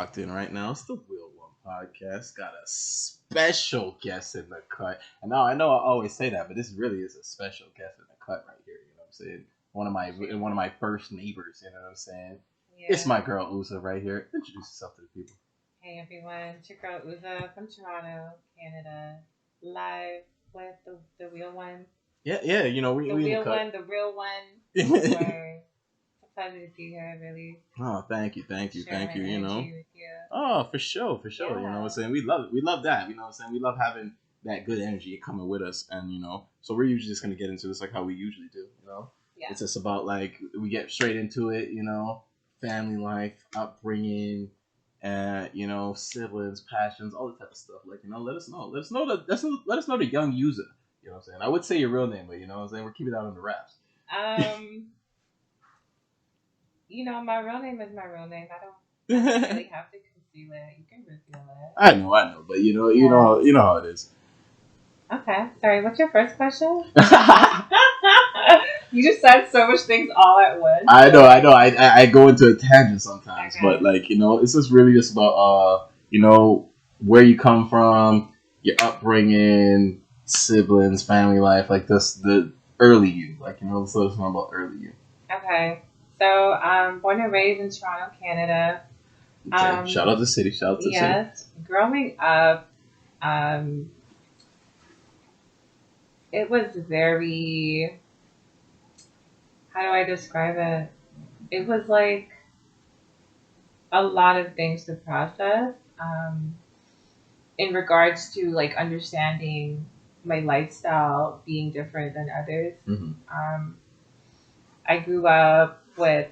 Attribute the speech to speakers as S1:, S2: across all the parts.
S1: locked in right now. It's the Wheel1 podcast. Got a special guest in the cut. And now I know I always say that, but this really is a special guest in the cut right here. You know what I'm saying? One of my first neighbors. You know what I'm saying?
S2: Yeah.
S1: It's my girl UZA right here. Introduce yourself to the people.
S2: Hey everyone, it's your girl UZA from Toronto, Canada, live with the Wheel1.
S1: Yeah. You know we
S2: The
S1: in the
S2: Wheel1,
S1: cut.
S2: the real one. Word. It's a pleasure to be here, really.
S1: Oh, thank you.
S2: Share my
S1: You know.
S2: energy with you.
S1: Oh, for sure.
S2: Yeah.
S1: You know what I'm saying? We love that. You know what I'm saying? We love having that good energy coming with us. And, you know, so we're usually just going to get into this like how we usually do, you know?
S2: Yeah.
S1: It's just about like, we get straight into it, you know, family life, upbringing, you know, siblings, passions, all that type of stuff. Like, you know, let us know the young user. You know what I'm saying? I would say your real name, but you know what I'm saying? We're keeping that on the wraps.
S2: You know, my real name is my real name. I don't really have to conceal it. You can reveal it.
S1: I know, but you know how it is.
S2: Okay. Sorry, what's your first question? You just said so much things all at once.
S1: I know. I go into a tangent sometimes,
S2: Okay.
S1: but like, you know, it's just really just about you know, where you come from, your upbringing, siblings, family life, like this, the early you, like, you know, let's let us know about early you.
S2: Okay. So, born and raised in Toronto, Canada.
S1: Okay. Shout out the city. Shout out to the city.
S2: Yes. Growing up, it was very, how do I describe it? It was like a lot of things to process, in regards to like understanding my lifestyle being different than others.
S1: Mm-hmm.
S2: I grew up with.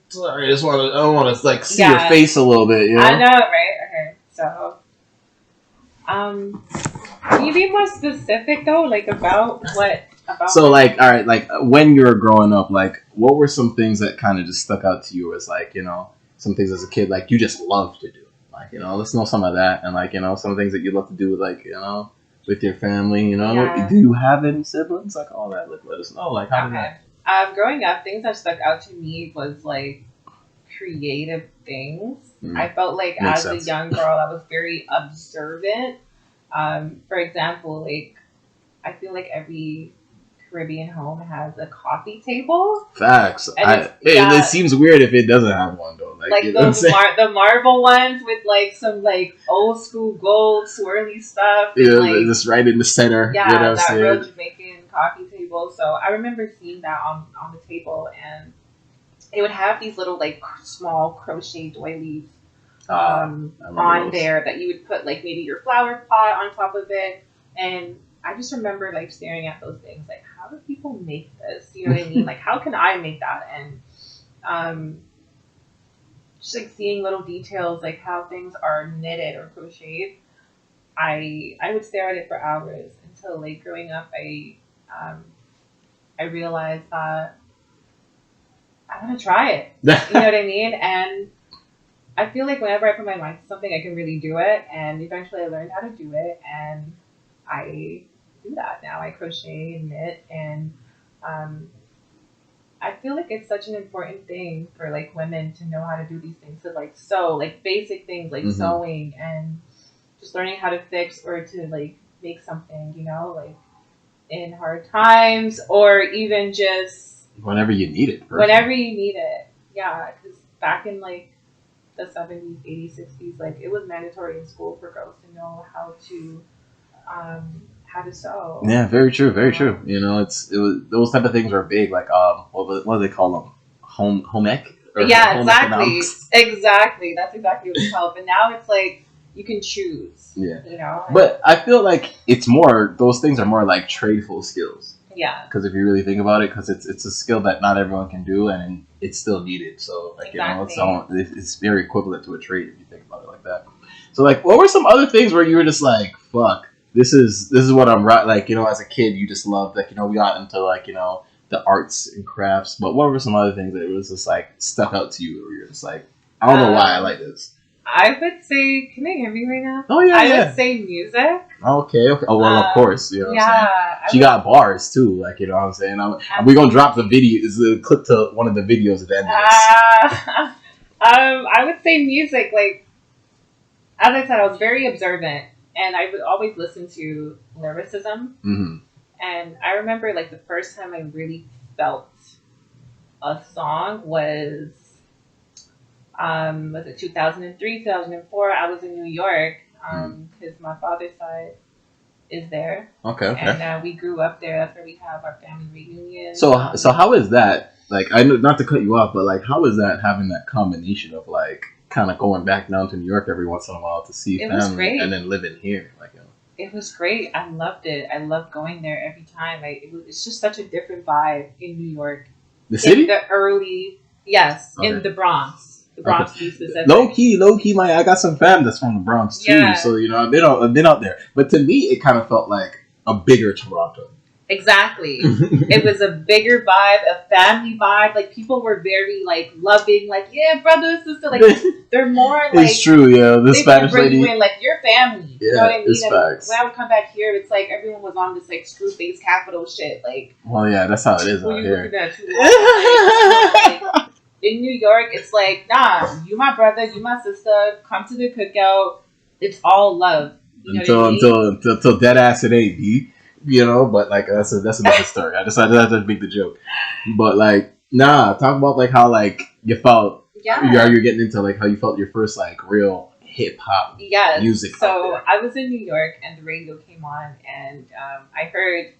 S1: Sorry, I don't want to like see your face a little bit. You know?
S2: I know, right? Okay, so, can you be more specific though, like about what?
S1: So, like, all right, like when you were growing up, like, what were some things that kind of just stuck out to you as, like, you know, some things as a kid, like, you just loved to do, like, you know, let's know some of that, and like, you know, some things that you love to do with, like, you know, with your family, you know,
S2: Yeah.
S1: Do you have any siblings, like all that? Like, let us know, like, how did that?
S2: Growing up, things that stuck out to me was like creative things. I felt like
S1: Makes
S2: as
S1: sense.
S2: a young girl, I was very observant. For example, like I feel like every Caribbean home has a coffee table.
S1: Facts.
S2: And
S1: it seems weird if it doesn't have one though.
S2: Like
S1: you know
S2: the marble ones with like some like old school gold swirly stuff.
S1: Yeah,
S2: like,
S1: just right in the center.
S2: Yeah,
S1: you know
S2: that real Jamaican coffee table. So I remember seeing that on the table, and it would have these little like small crochet doilies on
S1: those.
S2: there that you would put like maybe your flower pot on top of it. And I just remember like staring at those things like, how do people make this? You know what I mean? Like, how can I make that? And just like seeing little details like how things are knitted or crocheted. I would stare at it for hours until like growing up I realized that I want to try it. You know what I mean? And I feel like whenever I put my mind to something, I can really do it. And eventually I learned how to do it, and I do that now. I crochet and knit, and I feel like it's such an important thing for like women to know how to do these things. To like sew, like basic things like sewing and just learning how to fix or to like make something, you know, like in hard times or even just
S1: whenever you need it.
S2: Whenever you need it, yeah. Because back in like the 70s, 80s, 60s, like it was mandatory in school for girls to know how to sew.
S1: Yeah, very true. You know, it was those type of things were big. Like what do they call them? Home ec.
S2: Yeah, exactly. That's exactly what it's called. But now it's like you can choose.
S1: Yeah.
S2: You know.
S1: But I feel like it's more. Those things are more like tradeful skills.
S2: Yeah.
S1: Because if you really think about it, because it's a skill that not everyone can do, and it's still needed. So like
S2: exactly.
S1: You know, it's very equivalent to a trade if you think about it like that. So like, what were some other things where you were just like, fuck, this is what I'm right. Like, you know, as a kid, you just loved, like, you know, we got into like, you know, the arts and crafts. But what were some other things that was just like stuck out to you, where you're just like, I don't know why I like this.
S2: I would say, can they hear me right now?
S1: Oh yeah,
S2: I would say music.
S1: Okay. Oh well, of course. You know what I'm saying? She got bars too, like, you know what I'm saying. We're gonna drop the video. Is a clip to one of the videos at the end of this.
S2: I would say music. Like as I said, I was very observant, and I would always listen to lyricism.
S1: Mm-hmm.
S2: And I remember like the first time I really felt a song was it 2003, 2004? I was in New York because my father's side is there,
S1: Okay.
S2: and we grew up there. That's where we have our family reunion.
S1: So how is that? Like, I know not to cut you off, but like, how is that having that combination of like kind of going back down to New York every once in a while to see family and then living here? Like,
S2: it was great. I loved it. I loved going there every time. It's just such a different vibe in New York.
S1: The city?
S2: In the early, yes,
S1: okay.
S2: In the Bronx. The Bronx pieces.
S1: Low key, I got some fam that's from the Bronx too. Yeah. So I've been out there. But to me, it kind of felt like a bigger Toronto.
S2: Exactly. It was a bigger vibe, a family vibe. Like people were very like loving, like yeah, brother, sister. Like they're more like
S1: it's true, yeah. The Spanish lady,
S2: you in, like your family.
S1: Yeah,
S2: you know what I mean?
S1: It's facts.
S2: When I would come back here, it's like everyone was on this like screw face capital shit. Like,
S1: well, yeah, that's how it is out here.
S2: Like, in New York, it's like nah, you my brother, you my sister. Come to the cookout. It's all love. You know
S1: until dead ass it ain't, B. You know, but like that's another story. I decided to make the joke, but like talk about like how like you felt.
S2: Yeah,
S1: you're getting into like how you felt your first like real hip hop music.
S2: So I was in New York and the radio came on and I heard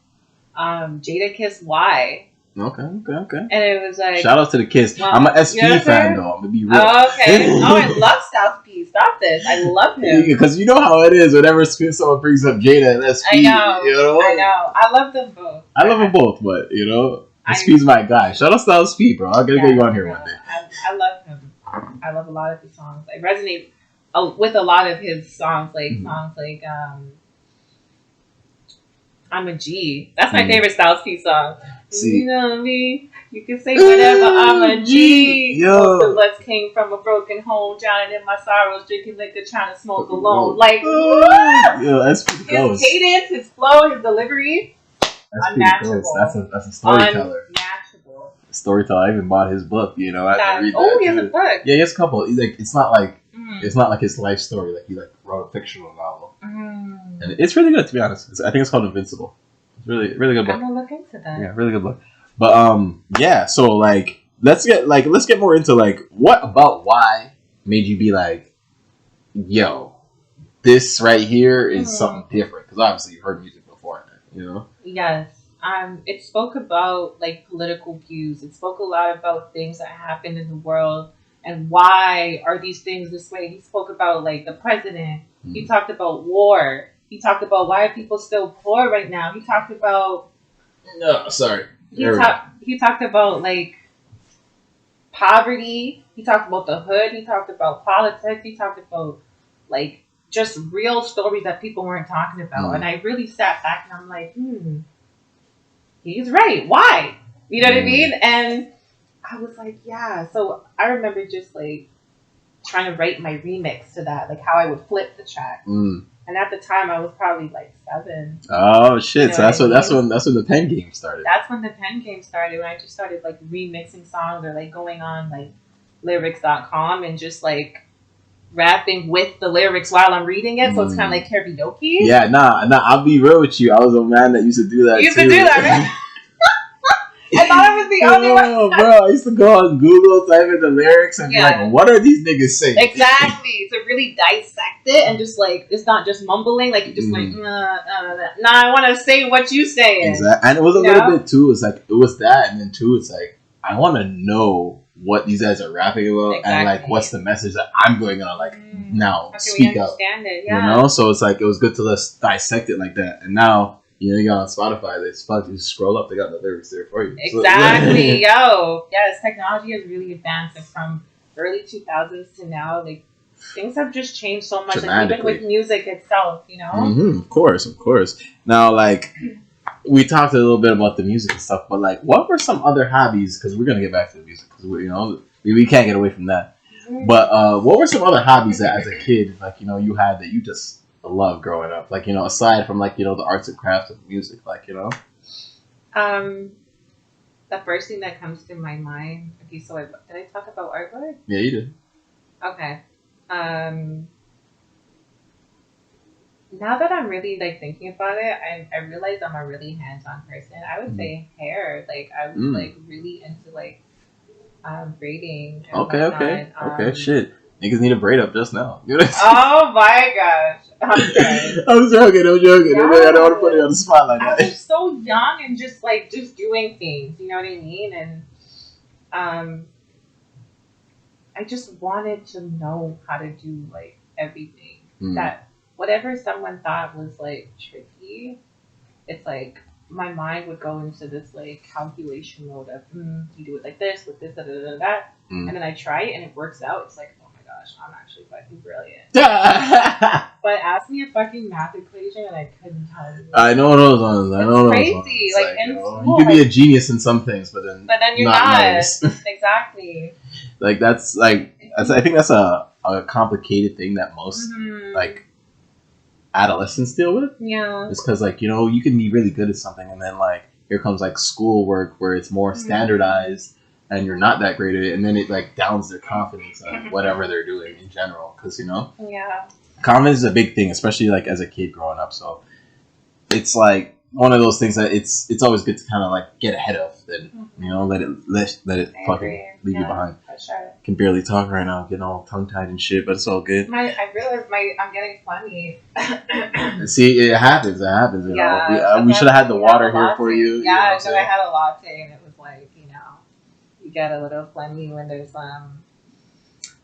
S2: Jada Kiss Y.
S1: Okay.
S2: And it was like
S1: shout out to the Kiss. Well, I'm an SP fan though. I'm gonna be real.
S2: Oh, okay. Oh, I love South P. Stop this. I love him
S1: because you know how it is. Whenever someone brings up Jada and SP,
S2: I know. I love them both.
S1: I love them both, but SP's my guy. Shout out to SP, bro. I'm gonna get you on here one day.
S2: I love him. I love a lot of his songs. I resonate with a lot of his songs, like songs like I'm a G. That's my favorite Styles P song. See, you know me. You can say whatever. I'm a G.
S1: Yo,
S2: the bloods came from a broken home, drowning in my sorrows, drinking liquor, trying to smoke alone. Like,
S1: yo, that's pretty close.
S2: His cadence, his flow, his delivery.
S1: That's pretty close. That's a storyteller.
S2: Unnatural.
S1: Storyteller. I even bought his book. I had to read that.
S2: Oh, he has a book.
S1: Yeah, he has a couple. It's not like it's not like his life story. Like he wrote a fictional novel, and it's really good to be honest. I think it's called Invincible. It's really good book.
S2: I'm gonna look into that.
S1: Yeah, really good book. But yeah. So like, let's get more into like what about why made you be like, yo, this right here is something different because obviously you've heard music before,
S2: Yes. It spoke about like political views. It spoke a lot about things that happened in the world and why are these things this way. He spoke about like the president. He talked about war. He talked about why are people still poor right now. He talked about He talked about like poverty. He talked about the hood. He talked about politics. He talked about like just real stories that people weren't talking about. And I really sat back and I'm like, he's right. Why? You know what I mean? And I was like, yeah. So I remember just like trying to write my remix to that, like how I would flip the track. And at the time, I was probably like 7.
S1: Oh shit! So that's when the pen game started.
S2: That's when the pen game started. When I just started like remixing songs or like going on like lyrics.com and just like rapping with the lyrics while I'm reading it. So it's kind of like karaoke.
S1: Yeah, nah. I'll be real with you. I was a man that used to do that.
S2: You used to do that, right? I thought I was the only one.
S1: Bro, I used to go on Google, type in the lyrics, and be like, what are these niggas saying?
S2: Exactly. To really dissect it and just like, it's not just mumbling, like, you just like, I want to say what you saying.
S1: Exactly. And it was a little bit too, it's like, it was that, and then too, it's like, I want to know what these guys are rapping about, and like, what's the message that I'm going to like, now speak out.
S2: It,
S1: So it's like, it was good to let's dissect it like that. And now, you got on Spotify, you scroll up, they got the lyrics there for you.
S2: Exactly, yo. Yes, technology has really advanced from early 2000s to now. Like, things have just changed so much, like, even with music itself,
S1: Of course. Now, like, we talked a little bit about the music and stuff, but, like, what were some other hobbies? Because we're going to get back to the music, because, we can't get away from that. But what were some other hobbies that, as a kid, like, you had that you just love growing up, like aside from like the arts and crafts of music, like the
S2: first thing that comes to my mind. Okay, so did I talk about artwork?
S1: Yeah, you did.
S2: Okay. Now that I'm really like thinking about it, I realize I'm a really hands-on person. I would
S1: Mm.
S2: say hair. Like I was
S1: Mm.
S2: like really into like braiding and
S1: Okay, okay,
S2: whatnot.
S1: okay. Shit, niggas need a braid up just now.
S2: Oh my gosh, I'm dead.
S1: I'm joking. I'm joking. I don't want to put it on
S2: Yes.
S1: the spot like
S2: I
S1: that.
S2: was so young and just like just doing things. You know what I mean? And um, I just wanted to know how to do like everything.
S1: Mm.
S2: That whatever someone thought was like tricky, it's like my mind would go into this like calculation mode of you do it like this with this that,
S1: Mm.
S2: and then I try it and it works out. It's like, oh my gosh, I'm actually fucking brilliant.
S1: I
S2: But ask me a fucking math equation and I couldn't tell you.
S1: know those ones. I know those
S2: crazy.
S1: ones. It's
S2: Like in
S1: you
S2: school,
S1: could be a genius in some things, but then
S2: you're
S1: not
S2: not.
S1: in others.
S2: Exactly.
S1: Like that's like I think that's a complicated thing that most like adolescents deal with.
S2: Yeah.
S1: It's because like you can be really good at something, and then like here comes like schoolwork where it's more standardized, and you're not that great at it, and then it like downs their confidence on whatever they're doing in general. Because
S2: Yeah.
S1: confidence is a big thing, especially like as a kid growing up. So it's like one of those things that it's always good to kind of like get ahead of, then let it
S2: I
S1: fucking
S2: agree.
S1: leave you behind.
S2: For sure.
S1: Can barely talk right now, getting all tongue tied and shit, but it's all good.
S2: I realize I'm getting funny.
S1: See, it happens. It happens. We should have had the water here for you.
S2: Yeah, I had a latte, and it was like you get a little funny when there's I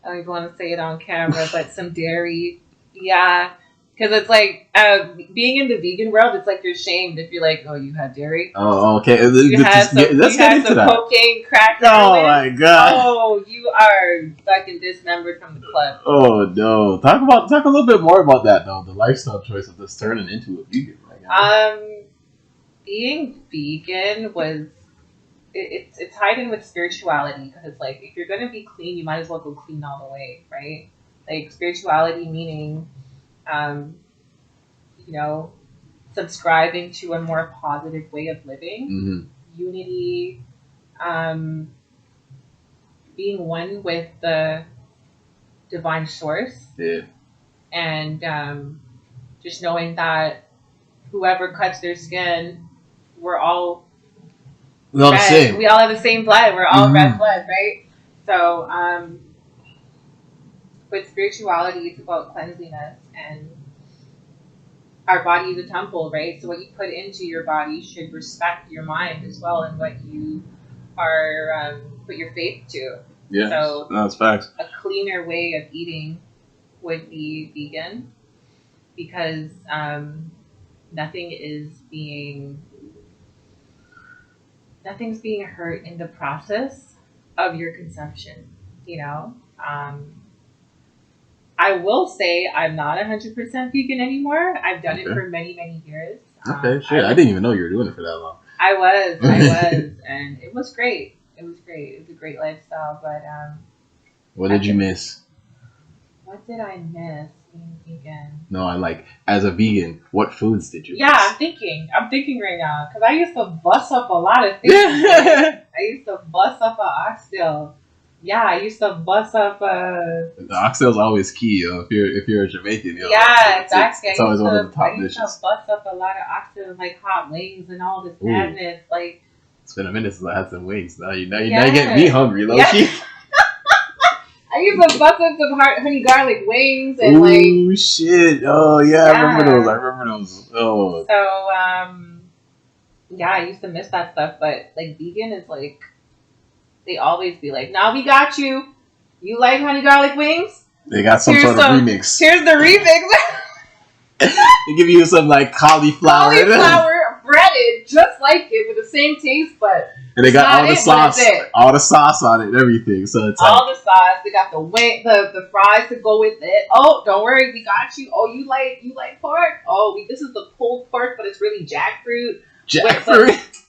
S2: don't even want to say it on camera, but some dairy. Yeah. Because it's like being in the vegan world, it's like you're shamed if you're like, oh, you had dairy.
S1: Oh, okay.
S2: Let's get into that. Cocaine, crack.
S1: Oh my god.
S2: Oh, you are fucking dismembered from the club.
S1: Oh no. Talk a little bit more about that though. The lifestyle choice of this turning into a vegan.
S2: Being vegan was it's tied in with spirituality because it's like if you're gonna be clean, you might as well go clean all the way, right? Like spirituality meaning. Subscribing to a more positive way of living, unity, being one with the divine source, and just knowing that whoever cuts their skin, we're all red. The same. We all have the same blood. We're all red blood, right? So, with spirituality, it's about cleanliness and our body is a temple, right? So what you put into your body should respect your mind as well and what you are put your faith to.
S1: Yeah, so that's facts.
S2: A cleaner way of eating would be vegan because nothing's being hurt in the process of your consumption. I will say I'm not 100% vegan anymore. I've done it for many, many years.
S1: Okay, shit. I didn't even know you were doing it for that long.
S2: I was, and it was great. It was a great lifestyle, but
S1: what did you miss?
S2: What did I miss being vegan?
S1: No, I'm like, as a vegan, what foods did you miss?
S2: Yeah, I'm thinking right now, because I used to bust up a lot of things. I used to bust up an oxtail. Yeah, I used to bust up the
S1: oxtail's always key, if you're a Jamaican,
S2: Yeah, exactly.
S1: It's always one of the top dishes.
S2: I used to bust up a lot of oxtail, like hot wings and all this madness. Like,
S1: it's been a minute since I had some wings. Now you get me hungry, Loki.
S2: I used to bust up some honey garlic wings and
S1: Ooh, shit. Oh yeah, I remember those. Oh.
S2: So yeah, I used to miss that stuff, but like vegan is like. They always be like, "Now we got you. You like honey garlic wings?
S1: They got some sort of remix.
S2: Here's the remix.
S1: They give you some like cauliflower
S2: breaded, just like it, with the same taste, but
S1: and they got all the sauce on it and everything. So it's
S2: all the sauce. They got the fries to go with it. Oh, don't worry, we got you. Oh, you like pork? Oh, this is the pulled pork, but it's really jackfruit.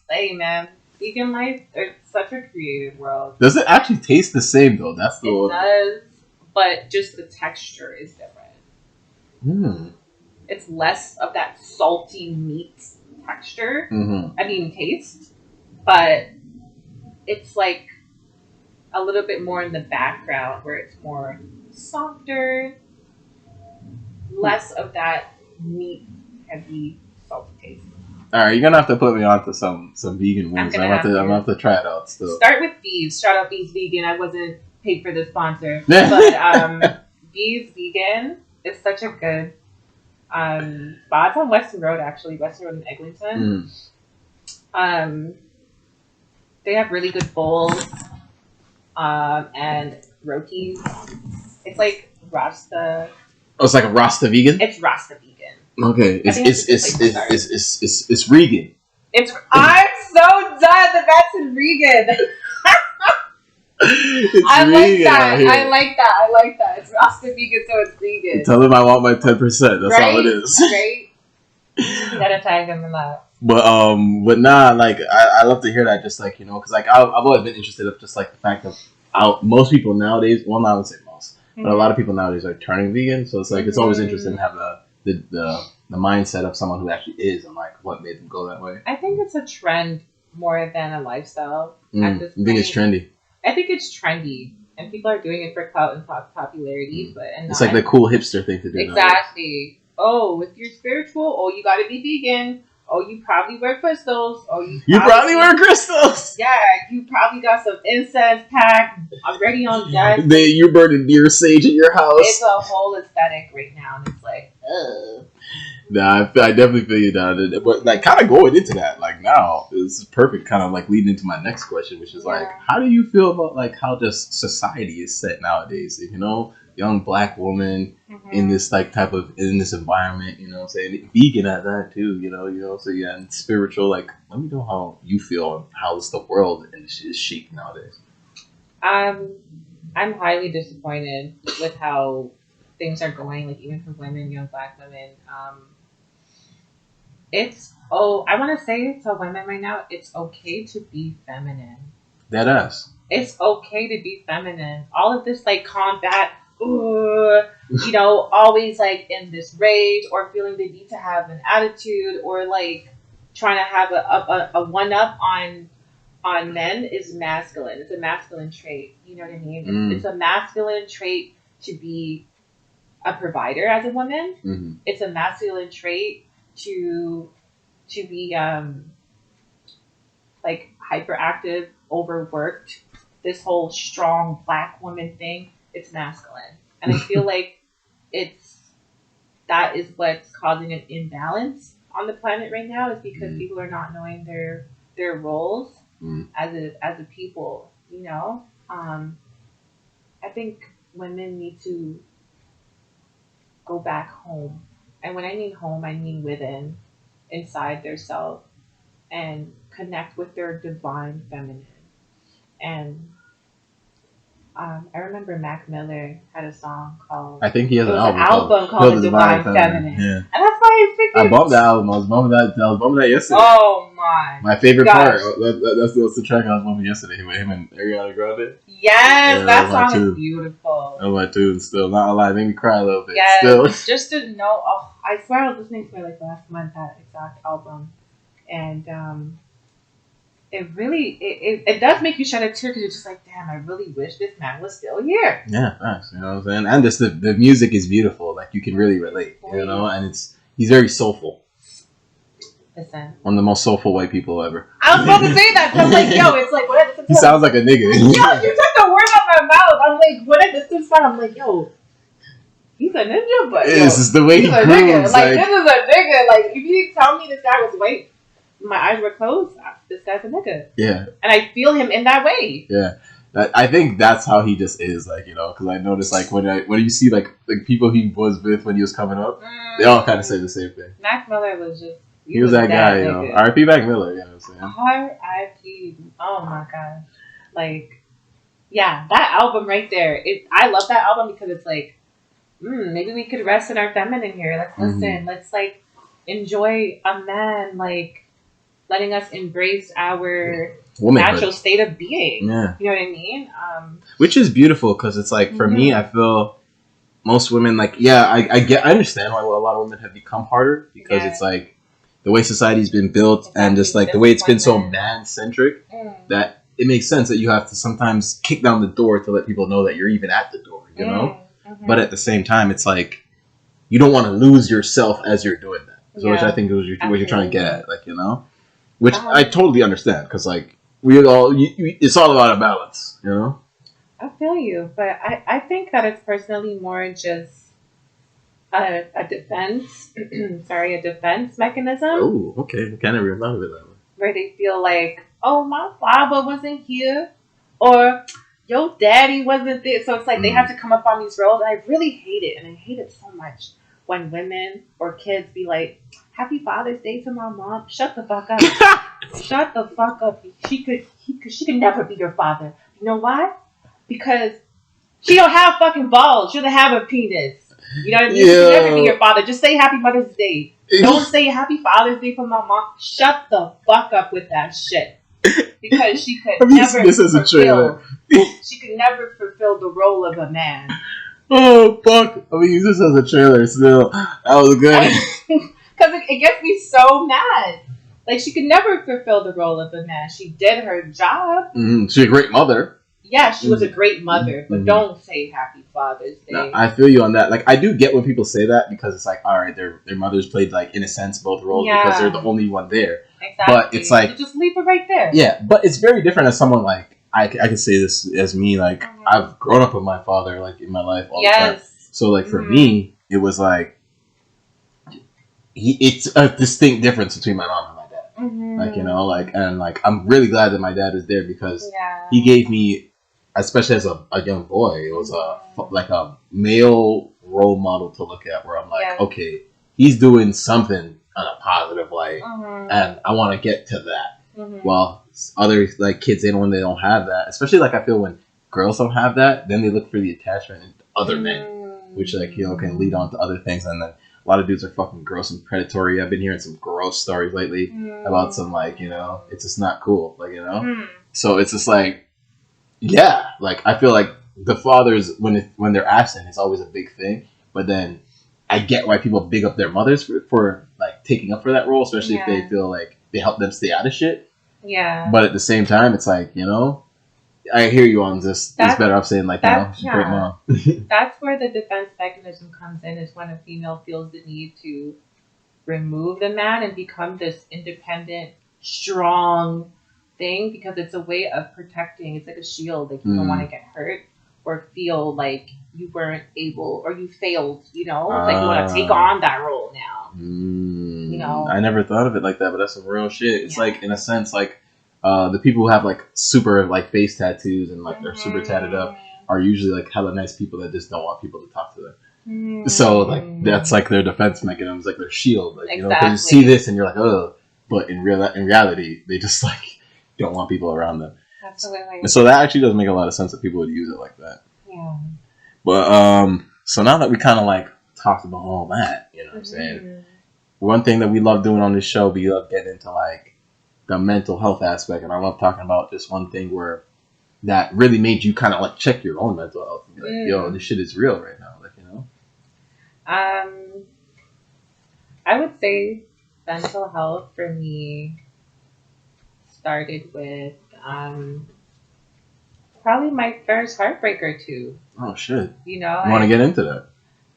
S2: Hey man. Vegan life, it's such a creative world.
S1: Does it actually taste the same though? That's the one.
S2: It does, but just the texture is different. It's less of that salty meat texture. I mean taste, but it's like a little bit more in the background where it's more softer, less of that meat heavy salty taste.
S1: All right, you're gonna have to put me onto some vegan wings. I'm gonna have to try it out still.
S2: Start with Bees. Shout out Bees Vegan. I wasn't paid for the sponsor, but Bees Vegan is such a good spot. It's on Weston Road, actually, Weston Road in Eglinton. They have really good bowls and rotis. It's like Rasta.
S1: Oh, it's like a Rasta vegan.
S2: It's Rasta vegan.
S1: Okay, it's Regan.
S2: I'm so done that that's in Regan. I like that. It's Rasta vegan, so it's vegan.
S1: Tell them I want my 10%. That's all it is.
S2: Right. You gotta tag them in that.
S1: But nah, like I love to hear that. Just like, you know, because like I've always been interested in just like the fact of how most people nowadays. Well, I would say most, but a lot of people nowadays are turning vegan. So it's like it's always interesting to have the mindset of someone who actually is and like what made them go that way.
S2: I think it's a trend more than a lifestyle at this point.
S1: I think it's trendy.
S2: I think it's trendy, and people are doing it for clout and popularity. But
S1: it's like the cool hipster thing to do.
S2: Exactly. Oh, if you're spiritual, oh, you gotta be vegan. Oh, you probably wear crystals. Oh, you
S1: probably wear crystals.
S2: Yeah, you probably got some incense packed already on deck.
S1: You're burning deer sage in your house.
S2: It's a whole aesthetic right now, and it's like, ugh.
S1: Nah, I definitely feel you down. But like, kind of going into that, like now, this is perfect. Kind of like leading into my next question, which is like, how do you feel about like how just society is set nowadays? You know, young black woman in this like in this environment. You know, what I'm saying vegan at that too. You know, so yeah, and spiritual. Like, let me know how you feel and how the world is shaped nowadays. I'm
S2: highly disappointed with how things are going. Like even for women, young black women. I want to say to women right now, it's okay to be feminine.
S1: That ass.
S2: It's okay to be feminine. All of this like combat, you know, always like in this rage or feeling the need to have an attitude or like trying to have a one up on men is masculine. It's a masculine trait. You know what I mean? It's a masculine trait to be a provider as a woman. It's a masculine trait to be like hyperactive, overworked. This whole strong black woman thing, it's masculine, and I feel like that is what's causing an imbalance on the planet right now. Is because people are not knowing their roles as a people. You know, I think women need to go back home. And when I mean home, I mean within, inside their self, and connect with their divine feminine. And I remember Mac Miller had a song called...
S1: I think he has an
S2: album called The Divine Feminine. Yeah. And that's why
S1: I bumped the album. I was bumping that yesterday.
S2: Oh my!
S1: My favorite part. That's the track I was bumping yesterday with him and Ariana Grande.
S2: Yes, that song is beautiful.
S1: Oh my tune, still not a lie, made me cry a little bit.
S2: Yes,
S1: still.
S2: Just to know. Oh, I swear I was listening to it like last month, that exact album, and it really it does make you shed a tear because you're just like, damn, I really wish this man was still here.
S1: Yeah, nice. You know what I'm saying? And just the music is beautiful. Like you can really relate. You know, and he's very soulful.
S2: Listen.
S1: One of the most soulful white people ever.
S2: I was about to say that because, like, yo, it's like, what I listen to.
S1: He sounds like a nigga.
S2: Yo, you took the word out of my mouth. I'm like, when I listen to this song, I'm like, yo, he's a ninja, but
S1: this is the way he grooves.
S2: Like, this is a nigga. Like, if you tell me this guy was white, my eyes were closed. This guy's a nigga.
S1: Yeah.
S2: And I feel him in that way.
S1: Yeah. I think that's how he just is, like, you know, because I noticed, like, when you see, like people he was with when he was coming up, they all kind of say the same thing.
S2: Mac Miller was just...
S1: He was that guy, you know. R.I.P. Mac Miller, you know what I'm saying?
S2: R.I.P. Oh, my gosh. Like, yeah, that album right there. I love that album because it's like, maybe we could rest in our feminine here. Let's listen. Let's, like, enjoy a man, like, letting us embrace our natural state of being. Yeah. You know what I mean?
S1: Which is beautiful because it's like, for me, I feel most women, like, I understand why a lot of women have become harder because it's like the way society's been built and just like the way it's been so man-centric that it makes sense that you have to sometimes kick down the door to let people know that you're even at the door, you know? But at the same time, it's like you don't want to lose yourself as you're doing that. So which I think is what you're trying to get at, like, you know, which I totally understand because like we all, it's all about a balance, you know.
S2: I feel you, but I think that it's personally more just a defense, sorry, a defense mechanism.
S1: Oh, okay. Kind of remember that one.
S2: Where they feel like, oh, my father wasn't here, or your daddy wasn't there. So it's like they have to come up on these roles. And I really hate it, and I hate it so much when women or kids be like, "Happy Father's Day to my mom." Shut the fuck up. Shut the fuck up. She could never be your father. You know why? Because she don't have fucking balls. She doesn't have a penis. You know what I mean? She could never be your father. Just say Happy Mother's Day. Don't say Happy Father's Day for my mom. Shut the fuck up with that shit. Because she could never she could never fulfill the role of a man.
S1: Oh fuck! I mean, use this as a trailer still. That was good.
S2: Because it gets me so mad. Like, she could never fulfill the role of a man. She did her job.
S1: She's a great mother.
S2: Yeah, she was a great mother, but don't say Happy Father's Day.
S1: No, I feel you on that. Like, I do get when people say that because it's like, all right, their mothers played, like, in a sense, both roles because they're the only one there.
S2: Exactly.
S1: But it's like,
S2: you just leave it right there.
S1: Yeah, but it's very different as someone like I can say this as me. Like, I've grown up with my father, like, in my life all the time. So like for me, it was like it's a distinct difference between my mom and my dad. Like, you know, like, and like I'm really glad that my dad is there because he gave me. Especially as a young boy, it was like a male role model to look at where I'm like, okay, he's doing something in a positive light, and I want to get to that. While other like kids, they don't have that. Especially like I feel when girls don't have that, then they look for the attachment in other men, which like, you know, can lead on to other things. And then a lot of dudes are fucking gross and predatory. I've been hearing some gross stories lately about some like, you know, it's just not cool, like, you know. So it's just like. Yeah, like I feel like the fathers when they're absent, it's always a big thing. But then I get why people big up their mothers for like taking up for that role, especially if they feel like they help them stay out of shit. Yeah. But at the same time, it's like, you know, I hear you on this. It's better off saying like, you know, she's a great mom.
S2: That's where the defense mechanism comes in. Is when a female feels the need to remove the man and become this independent, strong thing, because it's a way of protecting. It's like a shield. Like, you don't want to get hurt or feel like you weren't able or you failed, you know. It's like you want to take on that role now. You know,
S1: I never thought of it like that, but that's some real shit. It's like, in a sense, like the people who have like super like face tattoos and like they're super tatted up are usually like hella nice people that just don't want people to talk to them. So like that's like their defense mechanism, like their shield, like, you know, because you see this and you're like, oh, but in reality they just like don't want people around them. Absolutely. And so that actually does make a lot of sense that people would use it like that. Yeah. But so now that we kind of like talked about all that, you know what I'm saying? One thing that we love doing on this show, we love getting into like the mental health aspect, and I love talking about this one thing where that really made you kind of like check your own mental health and be like, yo, this shit is real right now, like, you know.
S2: I would say mental health for me started with probably my first heartbreak or two.
S1: Oh shit!
S2: You know,
S1: I want to get into that.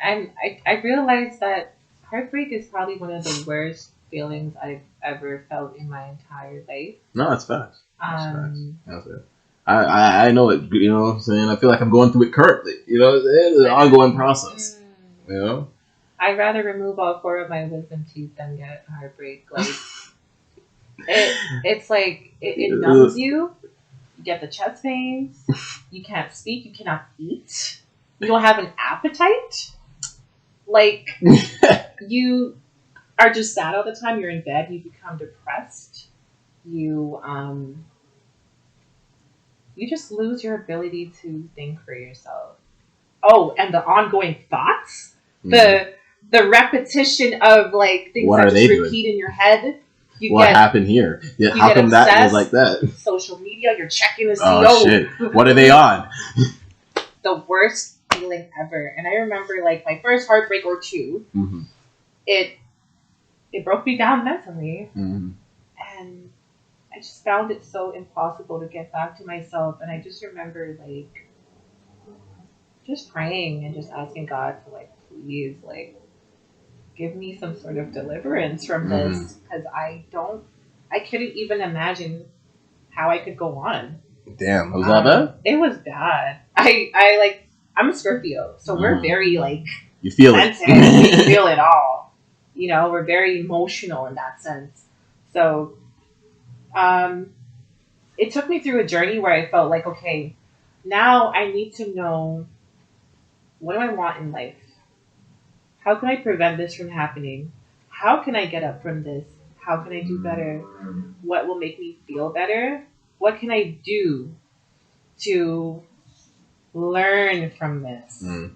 S2: And I realized that heartbreak is probably one of the worst feelings I've ever felt in my entire life.
S1: No, that's facts. That's it. I know it. You know what I'm saying? I feel like I'm going through it currently. You know, it's an ongoing process. You know,
S2: I'd rather remove all 4 of my wisdom teeth than get heartbreak. Like. It's like it numbs you. You get the chest pains. You can't speak. You cannot eat. You don't have an appetite. Like, you are just sad all the time. You're in bed. You become depressed. You just lose your ability to think for yourself. Oh, and the ongoing thoughts, the repetition of like things that just repeat in your head.
S1: What happened here? Yeah, how come that was like that?
S2: Social media, you're checking to see.
S1: Oh shit! What are they on?
S2: The worst feeling ever. And I remember like my first heartbreak or two. It broke me down mentally, and I just found it so impossible to get back to myself. And I just remember like just praying and just asking God to like, please, like, give me some sort of deliverance from
S1: Mm-hmm.
S2: this, because I couldn't even imagine how I could go on.
S1: Damn, was that bad?
S2: It was bad. I like, I'm a Scorpio, so we're very like
S1: You feel
S2: sensitive.
S1: it.
S2: We feel it all. You know, we're very emotional in that sense. So, um, it took me through a journey where I felt like, okay, now I need to know, what do I want in life? How can I prevent this from happening? How can I get up from this? How can I do better? What will make me feel better? What can I do to learn from this?
S1: Mm.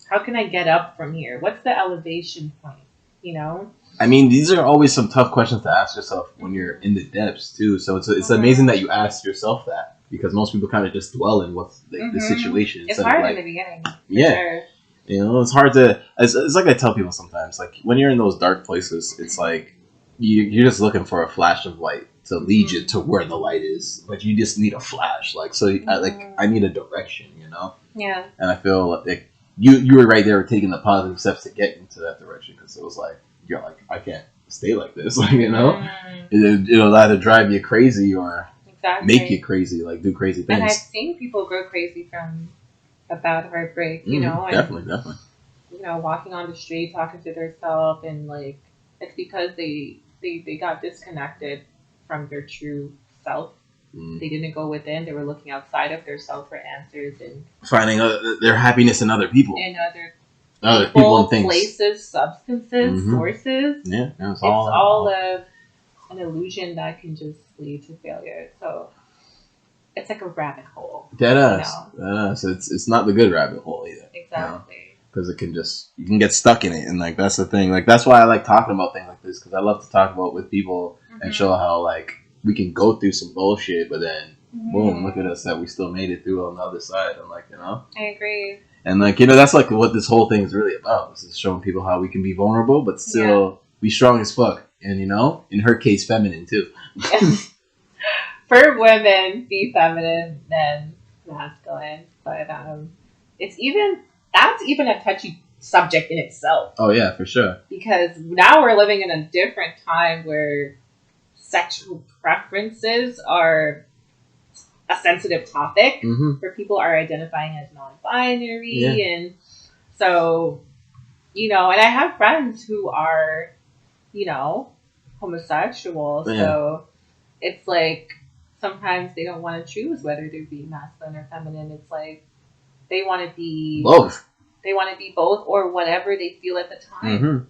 S2: How can I get up from here? What's the elevation point? You know?
S1: I mean, these are always some tough questions to ask yourself when you're in the depths too. So it's amazing that you ask yourself that, because most people kind of just dwell in what's the situation.
S2: It's
S1: instead
S2: hard
S1: of
S2: in
S1: like,
S2: the beginning.
S1: yeah,
S2: Sure.
S1: you know, it's hard to. It's like I tell people sometimes, like when you're in those dark places, it's like you're just looking for a flash of light to lead you to where the light is, but you just need a flash. Like so, I need a direction, you know.
S2: Yeah.
S1: And I feel like you were right there taking the positive steps to get into that direction, because it was like you're like, I can't stay like this, like, you know. It'll either drive you crazy or make you crazy, like do crazy things.
S2: And I've seen people go crazy from a bad heartbreak, you know, and
S1: definitely.
S2: you know, walking on the street, talking to themselves, and like, it's because they got disconnected from their true self. They didn't go within. They were looking outside of their self for answers and
S1: finding their happiness in other people,
S2: and
S1: other people and things,
S2: places, substances, sources.
S1: Yeah,
S2: it's all of an illusion that can just lead to failure. So it's like a rabbit hole.
S1: Deadass. It's not the good rabbit hole either.
S2: Exactly.
S1: Because it can you can get stuck in it, and like that's the thing. Like that's why I like talking about things like this, because I love to talk about with people and show how like we can go through some bullshit, but then boom, look at us that we still made it through on the other side. I'm like, you know.
S2: I agree.
S1: And like, you know, that's like what this whole thing is really about. This is showing people how we can be vulnerable, but still be strong as fuck. And you know, in her case, feminine too.
S2: For women, be feminine, men masculine. But that's even a touchy subject in itself.
S1: Oh yeah, for sure.
S2: Because now we're living in a different time where sexual preferences are a sensitive topic, where people are identifying as non-binary, and so, you know, and I have friends who are, you know, homosexual, so it's like sometimes they don't want to choose whether they're being masculine or feminine. It's like they want to be
S1: both.
S2: They want to be both, or whatever they feel at the time.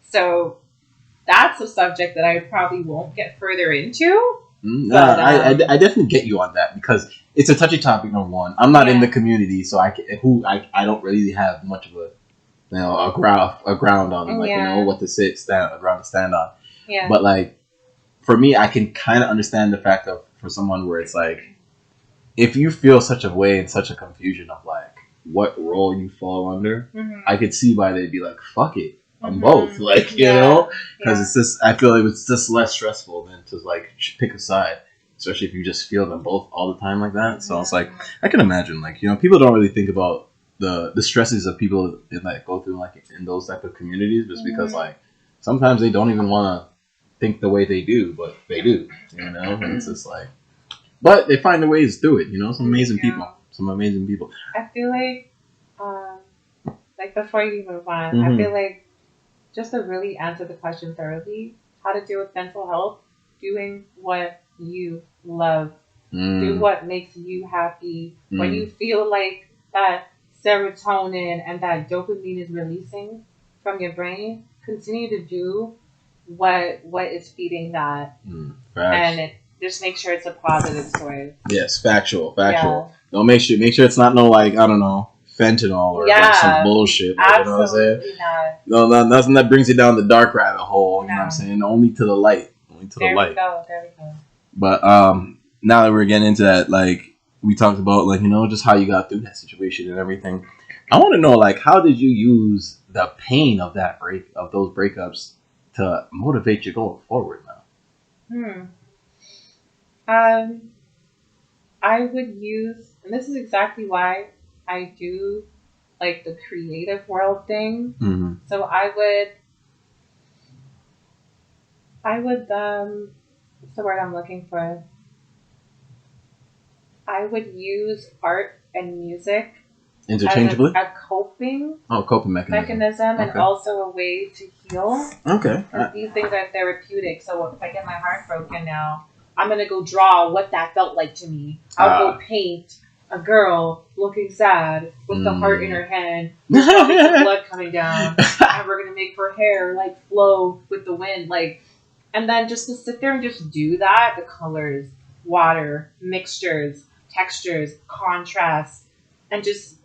S2: So that's a subject that I probably won't get further into.
S1: But, I definitely get you on that, because it's a touchy topic. Number one, I'm not in the community, so I don't really have much of a ground on like, you know, what to a ground to stand on.
S2: Yeah.
S1: But like for me, I can kind of understand the fact of, for someone where it's like, if you feel such a way and such a confusion of like what role you fall under, I could see why they'd be like, fuck it, I'm both, like, you know, because it's just, I feel like it's just less stressful than to like pick a side, especially if you just feel them both all the time like that. So it's like, I can imagine, like, you know, people don't really think about the stresses of people that go through like in those type of communities, just because like sometimes they don't even want to think the way they do, but they do, you know, and it's just like, but they find the ways through it, you know. Some amazing people.
S2: I feel like before you move on, I feel like, just to really answer the question thoroughly, how to deal with mental health, doing what you love, do what makes you happy. When you feel like that serotonin and that dopamine is releasing from your brain, continue to do what is feeding that, and just make sure it's a positive source.
S1: Yes, factual. Don't make sure it's not no, like, I don't know, fentanyl or like some bullshit. Like, you know what I'm saying? No, nothing that brings you down the dark rabbit hole. You know what I'm saying? Only to the light.
S2: There we go.
S1: But now that we're getting into that, like, we talked about, like, you know, just how you got through that situation and everything. I want to know, like, how did you use the pain of those breakups to motivate you going forward now?
S2: I would use, and this is exactly why I do like the creative world thing.
S1: Mm-hmm.
S2: So what's the word I'm looking for? I would use art and music as
S1: Interchangeably?
S2: a coping
S1: Oh, coping mechanism.
S2: and
S1: Okay.
S2: also a way to heal.
S1: Okay.
S2: Because these things are therapeutic. So if I get my heart broken now, I'm gonna go draw what that felt like to me. I'll go paint a girl looking sad with the heart in her hand, with the blood coming down, and we're gonna make her hair like flow with the wind, like, and then just to sit there and just do that, the colors, water, mixtures, textures, contrast, and just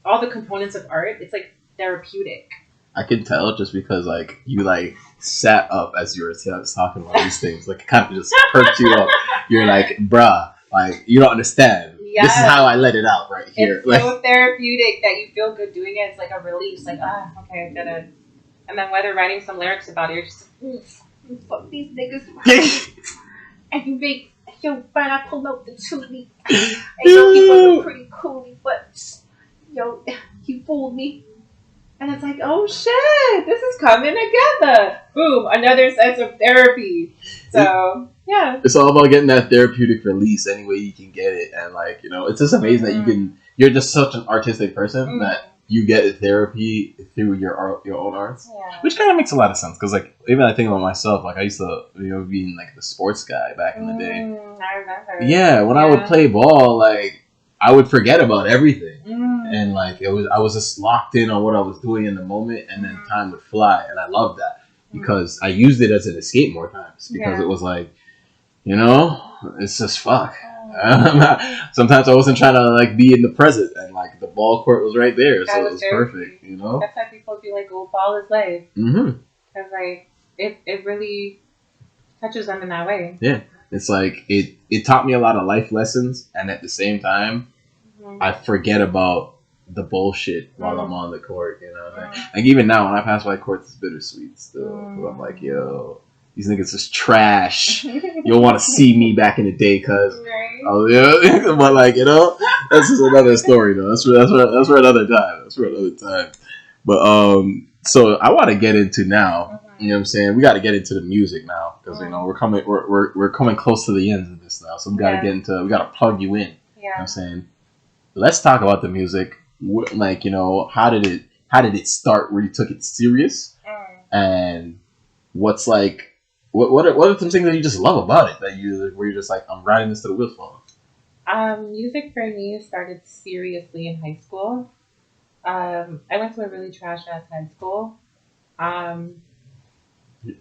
S2: all the components of art. It's like therapeutic.
S1: I can tell just because like you like sat up as you were talking about these things, like it kind of just perked you up. You're like, bruh, like you don't understand.
S2: Yes.
S1: This is how I let it out right here.
S2: It's so therapeutic that you feel good doing it. It's like a release. Like, okay, I did it. And then whether writing some lyrics about it, you're just like, fuck these niggas. And you make, yo, fine, I pull up the toolie. And yo, he wasn't pretty coolie, but yo, he fooled me. And it's like, oh shit, this is coming together. Boom, another sense of therapy. So, yeah.
S1: It's all about getting that therapeutic release any way you can get it. And like, you know, it's just amazing that you're just such an artistic person that you get therapy through your own arts.
S2: Yeah.
S1: Which kind of makes a lot of sense. Because like, even I think about myself, like I used to, you know, being like the sports guy back in the day.
S2: I remember.
S1: Yeah, when I would play ball, like, I would forget about everything. And like I was just locked in on what I was doing in the moment, and then time would fly, and I loved that because I used it as an escape more times because it was like, you know, it's just fuck. Sometimes I wasn't trying to like be in the present, and like the ball court was right there, so it was perfect. You know,
S2: that's why people be like, "Oh, ball is life," because like it really touches them in that way.
S1: Yeah, it's like it taught me a lot of life lessons, and at the same time, I forget about the bullshit while I'm on the court, you know what I'm saying? Like, even now, when I pass by courts, it's bittersweet still. I'm like, yo, these niggas is trash. You'll want to see me back in the day, cuz.
S2: Right.
S1: Oh, yeah. But, like, you know, that's just another story, though. That's for another time. That's for another time. But, so I want to get into now, you know what I'm saying? We got to get into the music now, because, you know, we're coming close to the end of this now. So we got to we got to plug you in.
S2: Yeah.
S1: You know what I'm saying? Let's talk about the music. Like, you know, how did it start where you took it serious? And what's like, what are some things that you just love about it where you're just like, I'm riding this to the wheels fall off?
S2: Music for me started seriously in high school. I went to a really trash ass high school.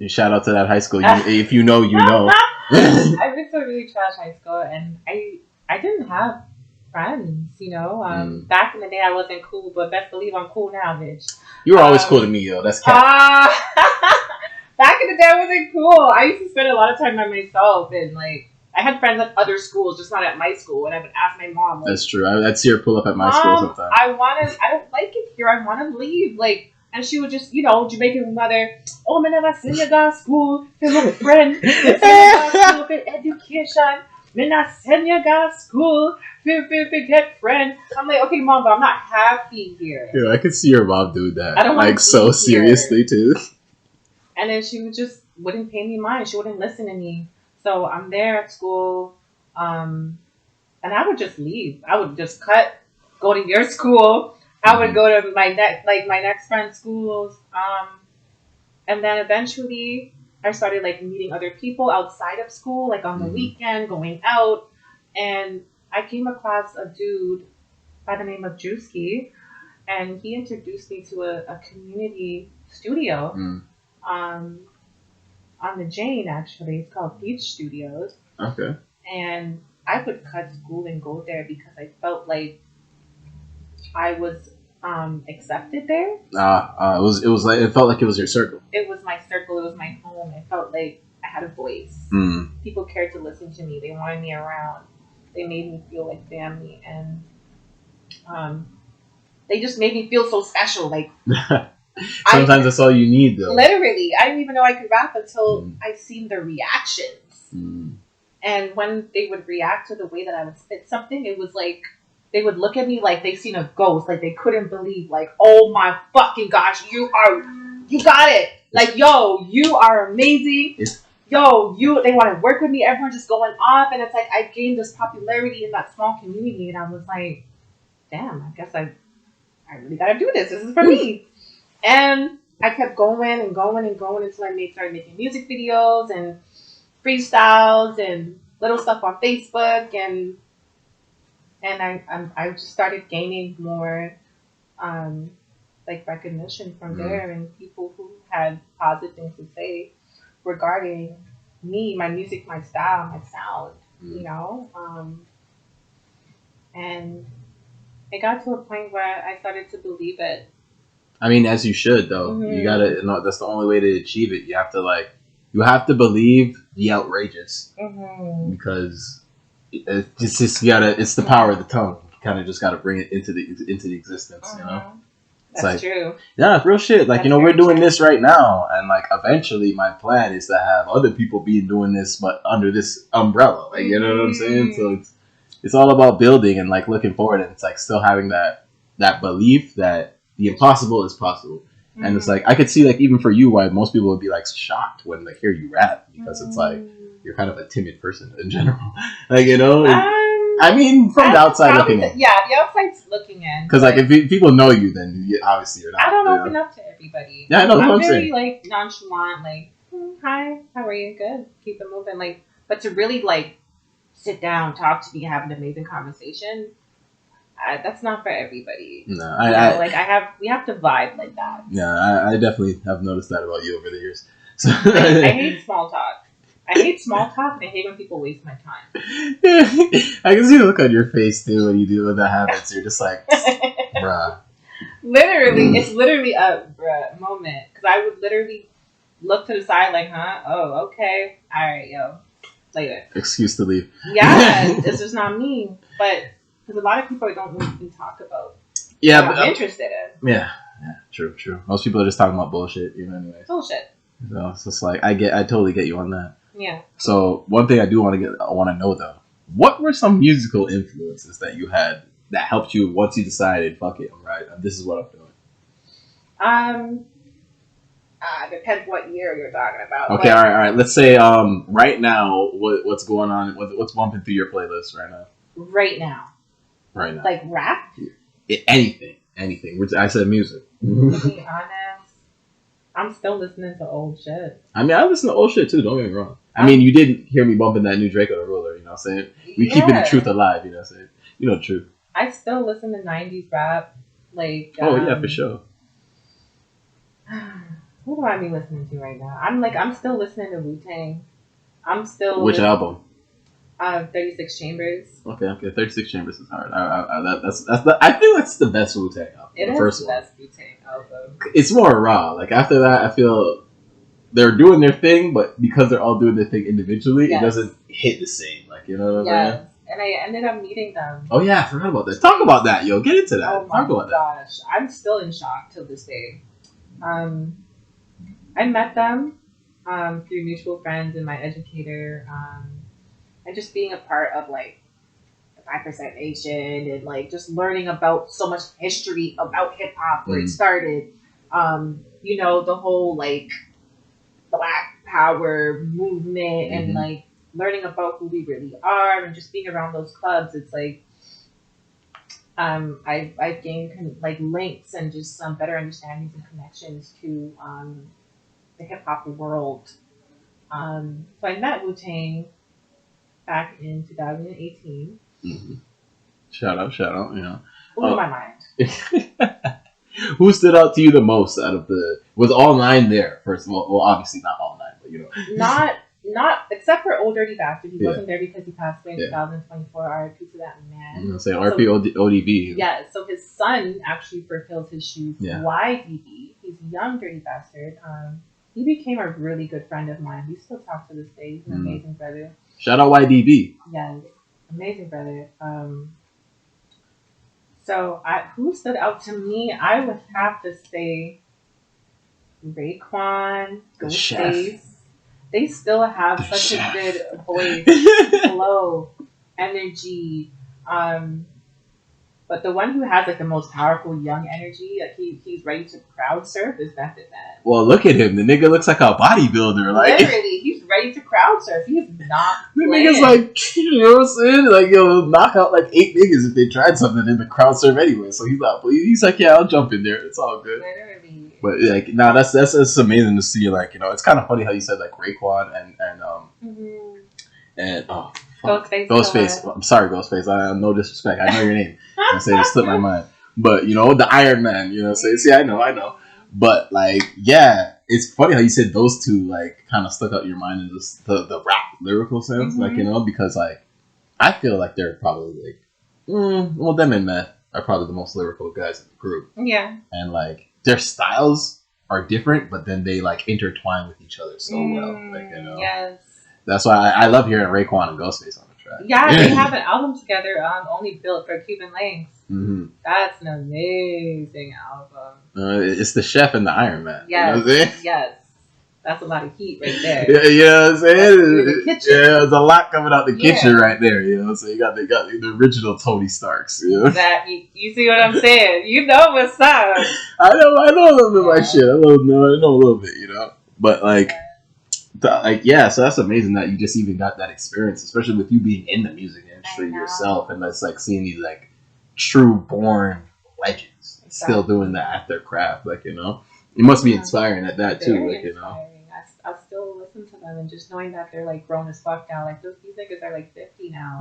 S1: Shout out to that high school. If you know, you know.
S2: I went to a really trash high school, and I didn't have friends, you know. Back in the day, I wasn't cool, but best believe I'm cool now, bitch.
S1: You were always cool to me, yo. That's cat.
S2: Back in the day, I wasn't cool. I used to spend a lot of time by myself, and like I had friends at other schools, just not at my school. And I would ask my mom. Like,
S1: that's true. I'd see her pull up at my school sometimes.
S2: I don't like it here. I want to leave. Like, and she would just, you know, Jamaican mother. Oh, I never send you to school for my friend. Send you to school for education. Me not send you to school for get friend. I'm like, okay, mom, but I'm not happy here.
S1: Yeah, I could see your mom doing that.
S2: I don't
S1: like so seriously too.
S2: And then she wouldn't pay me mind. She wouldn't listen to me. So I'm there at school, and I would just leave. I would just go to your school. I would go to my next friend's schools. And then eventually I started like meeting other people outside of school, like on the weekend, going out. And I came across a dude by the name of Drewski, and he introduced me to a community studio on the Jane, actually. It's called Beach Studios.
S1: Okay.
S2: And I would cut school and go there because I felt like I was accepted there.
S1: It felt like it was your circle.
S2: It was my circle. It was my home. I felt like I had a voice. People cared to listen to me. They wanted me around. They made me feel like family, and they just made me feel so special. Like
S1: sometimes that's all you need, though.
S2: Literally, I didn't even know I could rap until I seen the reactions. And when they would react to the way that I would spit something, it was like they would look at me like they seen a ghost, like they couldn't believe, like, oh my fucking gosh, you got it. Like, yo, you are amazing. Yo, they want to work with me. Everyone's just going off. And it's like, I gained this popularity in that small community. And I was like, damn, I guess I really got to do this. This is for me. And I kept going and going and going until I started making music videos and freestyles and little stuff on Facebook. And I just started gaining more like recognition from there, and people who had positive things to say regarding me, my music, my style, my sound, you know. And it got to a point where I started to believe it.
S1: I mean, as you should, though.
S2: Mm-hmm.
S1: You gotta. No, that's the only way to achieve it. You have to believe the outrageous, because it's just it's the power of the tongue. You kind of just gotta bring it into the existence, you know. It's
S2: That's true.
S1: Yeah, real shit. Like,
S2: That's
S1: you know, we're doing
S2: true.
S1: this right now, and like eventually, my plan is to have other people be doing this, but under this umbrella. Like, you know what I'm saying? So it's all about building and like looking forward, and it's like still having that belief that the impossible is possible. And it's like, I could see, like, even for you, why most people would be like shocked when they hear you rap, because it's like you're kind of a timid person in general. Like, you know, I mean, from the outside looking in.
S2: Yeah, the outside's looking in.
S1: Because like if people know you, then obviously you're not.
S2: I don't open up to everybody.
S1: Yeah, I know.
S2: I'm
S1: very
S2: saying. Like nonchalant, like, hi, how are you? Good. Keep it moving. Like, but to really like sit down, talk to me, have an amazing conversation. That's not for everybody.
S1: No,
S2: we have to vibe like that.
S1: Yeah, I definitely have noticed that about you over the years. So
S2: I hate small talk. I hate small talk, and I hate when people waste my time.
S1: I can see the look on your face too when you do when that happens. You're just like, bruh.
S2: Literally, it's literally a bruh moment, because I would literally look to the side like, huh? Oh, okay, all right, yo, later.
S1: Excuse to leave.
S2: Yeah, this is not me, but. Because a lot of people don't even talk about.
S1: Yeah,
S2: what I'm interested in.
S1: Yeah, true. Most people are just talking about bullshit, you know. Anyways,
S2: bullshit.
S1: So it's just like I totally get you on that.
S2: Yeah.
S1: So one thing I want to know though, what were some musical influences that you had that helped you once you decided, fuck it, I'm right, this is what I'm doing?
S2: Depends what year you're talking about.
S1: Okay, all right. Let's say right now, what's going on? What's bumping through your playlist right now?
S2: Right now. Like rap?
S1: Anything. I said music.
S2: To be honest, I'm still listening to old shit.
S1: I mean, I listen to old shit too, don't get me wrong. I mean, you didn't hear me bumping that new Draco the Ruler, you know what I'm saying? We keeping the truth alive, you know what I'm saying? You know the truth.
S2: I still listen to 90s rap. Like,
S1: yeah, for sure.
S2: Who do I be listening to right now? I'm still listening to Wu-Tang.
S1: Which album?
S2: 36 Chambers.
S1: Okay. 36 Chambers is hard. I feel that's the best Wu-Tang album.
S2: It is the best Wu-Tang album.
S1: It's more raw. Like after that, I feel they're doing their thing, but because they're all doing their thing individually, It doesn't hit the same. Like, you know what I mean?
S2: And I ended up meeting them.
S1: Oh yeah, I forgot about that. Talk about that, yo. Get into that.
S2: Oh my gosh, I'm still in shock till this day. I met them through mutual friends and my educator. And just being a part of like the 5% Nation and like just learning about so much history about hip hop, where it started. You know, the whole like Black Power movement and like learning about who we really are, and just being around those clubs. It's like I've gained like links and just some better understandings and connections to the hip hop world. So I met Wu-Tang back in 2018.
S1: Shout out, you know.
S2: Blew my mind.
S1: Who stood out to you the most out of was all 9 there, first of all? Well, obviously not all 9, but you know.
S2: Not except for Old Dirty Bastard. He wasn't there because he passed away in 2024. RIP to that man.
S1: I'm gonna say RIP ODB.
S2: Yeah, so his son actually fulfills his shoes. YDB. He's a young Dirty Bastard. He became a really good friend of mine. We still talk to this day. He's an amazing brother.
S1: Shout out YDB.
S2: Yes, amazing brother. So who stood out to me? I would have to say Raekwon, Ghostface. They still have such a good voice, flow, energy. But the one who has like the most powerful young energy, like he's ready to crowd surf, is Method Man.
S1: Well, look at him. The nigga looks like a bodybuilder. Like
S2: literally, he's ready to crowd surf. He's not.
S1: The nigga's like, you know what I'm saying? Like, yo, knock out like 8 niggas if they tried something in the crowd surf anyway. So he's like, yeah, I'll jump in there. It's all good.
S2: Literally.
S1: But like, nah, that's amazing to see. Like, you know, it's kind of funny how you said like Raekwon and Ghostface. I'm sorry, Ghostface. I have no disrespect. I know your name. I say it slipped my mind. But you know, the Iron Man. You know, see, I know. But like, yeah, it's funny how you said those two like kind of stuck out in your mind in just the rap lyrical sense, like, you know, because like I feel like they're probably like, well, them and Meth are probably the most lyrical guys in the group.
S2: Yeah.
S1: And like their styles are different, but then they like intertwine with each other so well. Like, you know.
S2: Yes.
S1: That's why I love hearing Raekwon and Ghostface on the track.
S2: Yeah, they have an album together, Only Built for Cuban Links.
S1: Mm-hmm.
S2: That's an amazing album.
S1: It's the Chef and the Iron Man.
S2: Yes,
S1: you know what I'm saying?
S2: yes. That's a lot of heat right there.
S1: Yeah, you know what I'm saying?
S2: The kitchen.
S1: Yeah, there's a lot coming out the kitchen right there, you know. So you got the original Tony Starks, you know.
S2: Exactly. You see what I'm saying? You know what's up.
S1: I know a little bit of my shit. I know a little bit, you know. But like, so that's amazing that you just even got that experience, especially with you being in the music industry yourself, and that's like seeing these like true born legends still doing that at their craft, like, you know. It must be inspiring at that too, like, you know.
S2: I still listen to them, and just knowing that they're like grown as fuck now, like these niggas are like 50 now,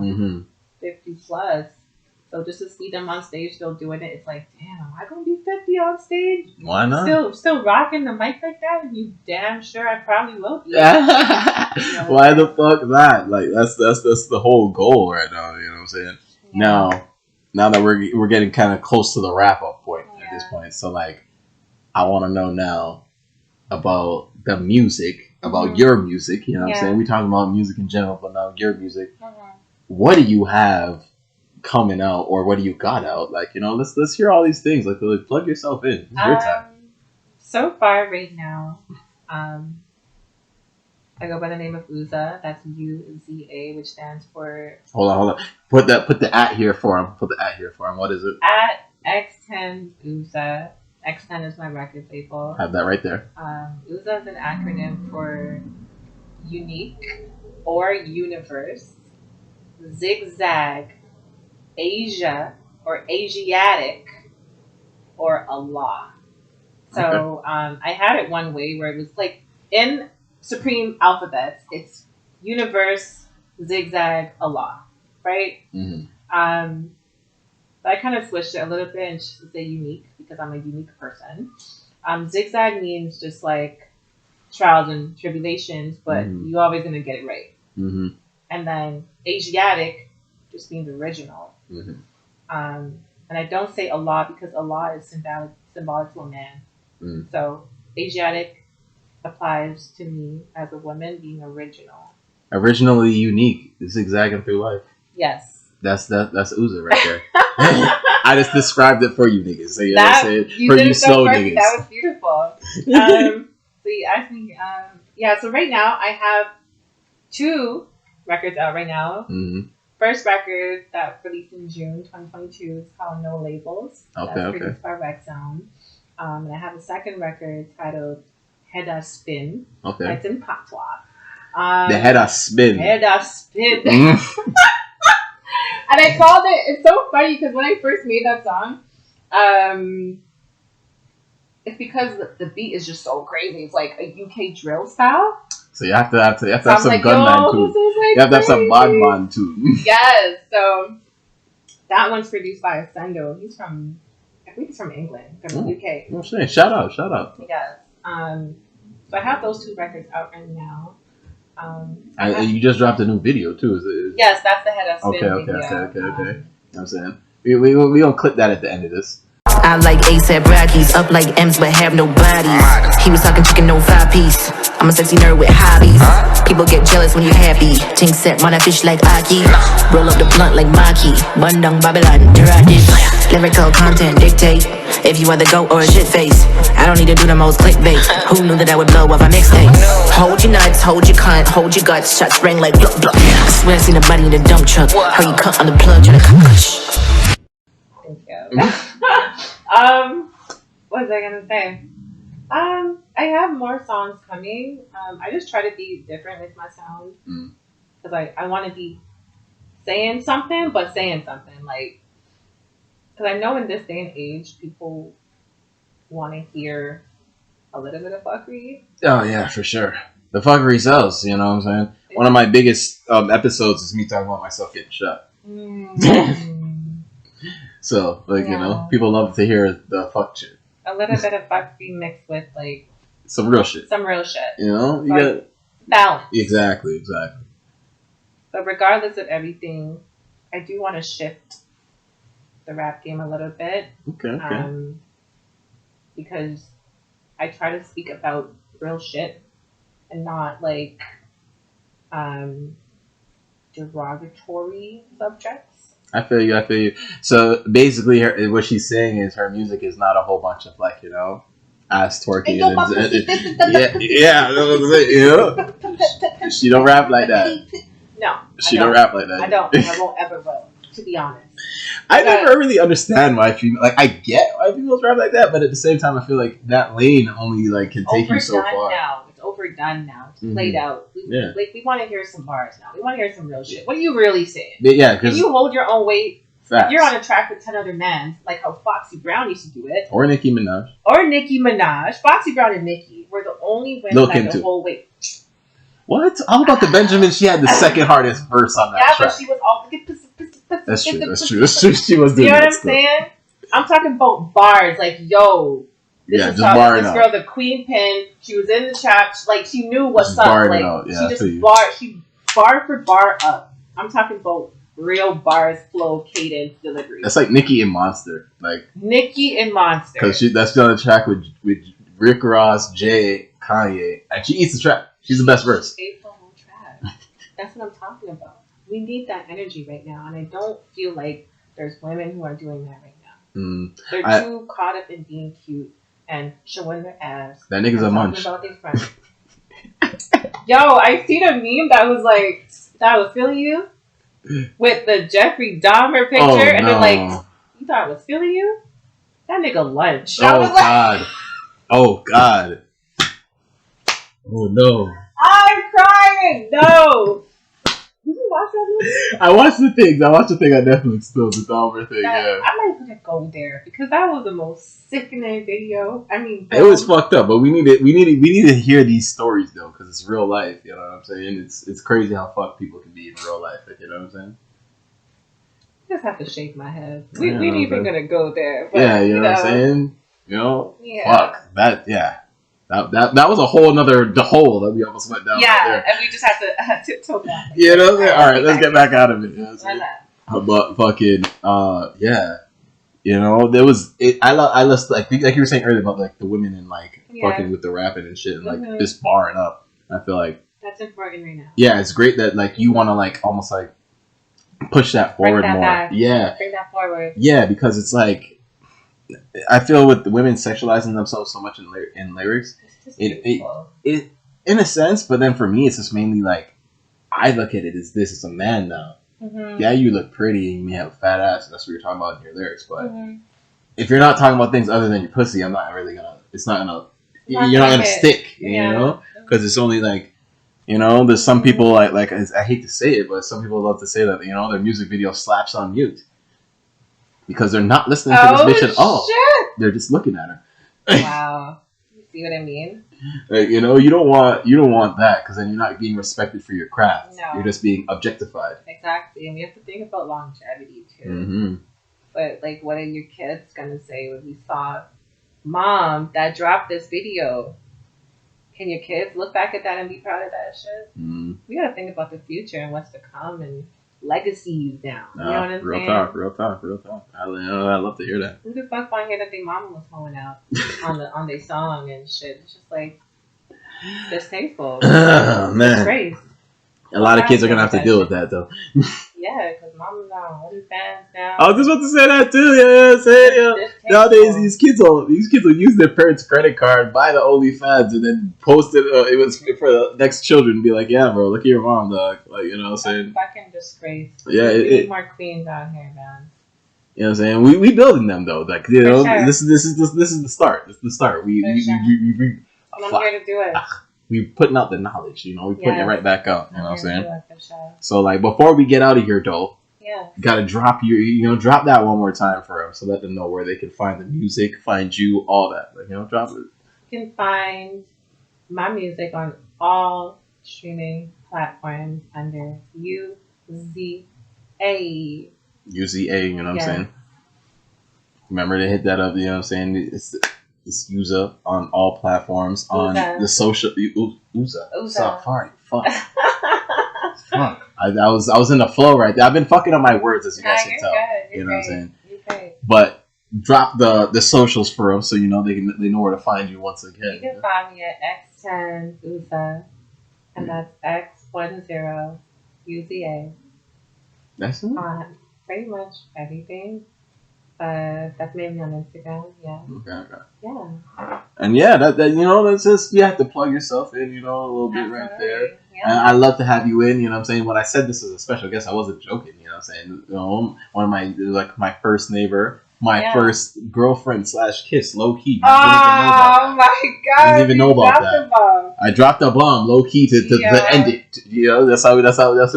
S2: 50 plus. So just to see them on stage still doing it, it's like, damn, am I gonna be 50 on stage?
S1: Why not?
S2: Still rocking the mic like that? And you damn sure I probably will be.
S1: Why the fuck not? Like that's the whole goal right now. You know what I'm saying? Yeah. Now that we're getting kind of close to the wrap up point at this point, so like I want to know now about the music, about your music. You know what I'm saying? We talking about music in general, but now your music. What do you have coming out, or what do you got out? Like, you know, let's hear all these things. Like plug yourself in. It's your time.
S2: So far right now, I go by the name of UZA. That's UZA, which stands for. Hold on.
S1: Put the at here for him. What is it?
S2: At X10 UZA. X10 is my record label.
S1: Have that right there.
S2: UZA is an acronym for unique or universe, zigzag, Asia or Asiatic, or Allah. So I had it one way where it was like in Supreme alphabets, it's universe, zigzag, Allah, right? But I kind of switched it a little bit and just say unique because I'm a unique person. Zigzag means just like trials and tribulations, but you're always gonna get it right. And then Asiatic just means original. And I don't say Allah because Allah is symbolic to a man. So Asiatic applies to me as a woman being original. Originally unique, zigzagging through life. Yes. That's UZA right there. I just described it for you niggas. So you know what I'm saying? For you slow niggas. That was beautiful. So you asked me, so right now I have 2 records out right now. First record that released in June 2022 is called No Labels. That's produced by Rex Sound. And I have a second record titled Head a Spin. It's in patois. The Head a Spin. Head a Spin. And I called it, it's so funny because when I first made that song, it's because the beat is just so crazy. It's like a UK drill style. So you have to have some like, gunman too. Like you have to have some badman too. Yes. So that one's produced by Ascendo. He's from, I think he's from England, from the UK. Oh, shit. Shout out. Yes. So I have those 2 records out right now. And you just dropped a new video too. Yes, that's the Head of Spin video. Okay. You know what I'm saying? We gonna clip that at the end of this. I like ASAP Rockies, up like M's but have no bodies. He was talking chicken, no 5-piece. I'm a sexy nerd with hobbies. People get jealous when you're happy. Ting set, run a fish like Aki. Roll up the blunt like Maki. Bundang Babylon, Duradish. Lyrical content dictate if you either go or a shit face. I don't need to do the most clickbait. Who knew that I would blow off a mixtape? Hold your nuts, hold your cunt, hold your guts. Shots spring like blah blah. I swear I seen a body in a dump truck. How you cut on the plug, tryna cut. Thank you. up. What was I gonna say? I have more songs coming. I just try to be different with my sound because I want to be saying something, but saying something like because I know in this day and age people want to hear a little bit of fuckery.
S1: Oh yeah, for sure. The fuckery sells. You know what I'm saying? One of my biggest episodes is me talking about myself getting shot. So like you know, people love to hear the fuck shit.
S2: A little bit of fuckery mixed with like
S1: some real shit.
S2: Some real shit.
S1: You know, you got
S2: balance.
S1: Exactly.
S2: But regardless of everything, I do want to shift the rap game a little bit.
S1: Okay.
S2: Because I try to speak about real shit and not like derogatory subjects.
S1: I feel you. So basically, what she's saying is her music is not a whole bunch of like you know, ass twerking. Yeah. You know, she don't rap like that.
S2: No,
S1: she don't rap like that.
S2: I don't. I won't ever will. To be honest,
S1: I never really understand why females like. I get why females rap like that, but at the same time, I feel like that lane only like can take you so far.
S2: Now. It's overdone now. It's played out. We want to hear some bars now. We want to hear some real shit. What are you really saying?
S1: Yeah,
S2: can you hold your own weight?
S1: Facts.
S2: If you're on a track with 10 other men, like how Foxy Brown used to do it,
S1: or Nicki Minaj,
S2: Foxy Brown and Nicki were the only women that could hold weight.
S1: What? All about the Benjamin? She had the second hardest verse on that track.
S2: Yeah, but she was all.
S1: That's true. She was doing.
S2: You know what I'm saying? I'm talking about bars. Like, yo, this is how this girl, the queen pin. She was in the chat. Like, she knew what's up. Like, she just bar for bar up. I'm talking about real bars, flow, cadence, delivery.
S1: That's like Nicki and Monster. Like
S2: Nicki and Monster.
S1: Because that's on the track with Rick Ross, Jay, Kanye, and she eats the track. She's the best verse.
S2: She ate the whole track. That's what I'm talking about. We need that energy right now, and I don't feel like there's women who are doing that right now. They're too caught up in being cute and showing their ass.
S1: That nigga's a munch.
S2: About their friends. Yo, I seen a meme that was like, that was feeling you with the Jeffrey Dahmer picture, and they're like, you thought it was feeling you? That nigga lunch.
S1: Oh God. Oh no.
S2: I'm crying. No. Did you watch that movie?
S1: I watched the thing on Netflix still, the Dahmer thing, yeah.
S2: I might have to go there because that was the most sickening video. I mean,
S1: it was fucked up, but we need to hear these stories though, because it's real life. You know what I'm saying? It's crazy how fucked people can be in real life. You know what I'm saying?
S2: I just have to shake my head. We ain't even gonna go there.
S1: But, yeah, you know what I'm saying? You know, fuck that. Yeah. That was a whole nother hole that we almost went down.
S2: Yeah, right, and we just have to tiptoe down.
S1: You know, all right, let's get back out of it. You know what I'm saying? But fucking, yeah, you know, there was. I love like you were saying earlier about like the women and like fucking with the rapping and shit and like just barring up. I feel like
S2: that's important right now.
S1: Yeah, it's great that like you want to like almost like push that forward more.
S2: Back.
S1: Yeah,
S2: bring that forward.
S1: Yeah, because it's like. I feel with the women sexualizing themselves so much in lyrics, it in a sense, but then for me, it's just mainly like I look at it as this is a man now. Mm-hmm. Yeah, you look pretty and you may have a fat ass. That's what you're talking about in your lyrics. But if you're not talking about things other than your pussy, I'm not really gonna. It's not gonna. You're not gonna stick. You know, because it's only like. You know, there's some people like I hate to say it, but some people love to say that you know their music video slaps on mute. Because they're not listening to this bitch at all. Shit. They're just looking at her.
S2: Wow. You see what I mean?
S1: Like, you know, you don't want that because then you're not being respected for your craft.
S2: No.
S1: You're just being objectified.
S2: Exactly. And we have to think about longevity too.
S1: Mm-hmm.
S2: But like, what are your kids gonna say when we saw Mom that dropped this video? Can your kids look back at that and be proud of that shit? Mm-hmm. We gotta think about the future and what's to come and legacies down. You know what I'm saying?
S1: Real talk. I love to hear that.
S2: Who the fuck want to hear that their mama was going out on their song and shit? It's just like distasteful.
S1: Oh man,
S2: disgrace.
S1: A lot of kids are gonna have to deal with that though.
S2: Yeah, because mama's on OnlyFans now.
S1: I was just about to say that too. Yeah. Nowadays, these kids will use their parents' credit card, buy the OnlyFans, and then post it. It was for the next children. Be like, yeah, bro, look at your mom, dog. Like, you know what I'm saying?
S2: Fucking disgrace.
S1: Yeah,
S2: we need more queens out here, man.
S1: You know what I'm saying? We building them though. Like you know,
S2: sure.
S1: this is the start. This is the start.
S2: I'm here to do it.
S1: We putting out the knowledge. You know, we putting it right back out. You know what I'm saying? So like before we get out of here though, you gotta drop drop that one more time for them. So let them know where they can find the music, find you, all that. Like, drop it.
S2: You can find my music on all streaming platforms under UZA.
S1: UZA, you know what I'm saying? Remember to hit that up, you know what I'm saying? It's UZA on all platforms, on the social UZA. Sorry, fuck. Fuck. I was in the flow right there. I've been fucking up my words, as you guys can tell. You know what I'm saying? But drop the socials for them so they know where to find you once again.
S2: You can find me at X10 UZA, and that's X10 UZA.
S1: That's it.
S2: On pretty much everything. That's mainly on Instagram. Yeah.
S1: Okay.
S2: Yeah.
S1: And that that's just, you have to plug yourself in, a little bit right there. Yeah. And I love to have you in, you know what I'm saying? When I said this is a special guest, I wasn't joking, you know what I'm saying? One of my first neighbor, my first girlfriend / kiss, low key.
S2: Oh my God!
S1: I didn't even know about that. I dropped a bomb, low key, to end it. That's how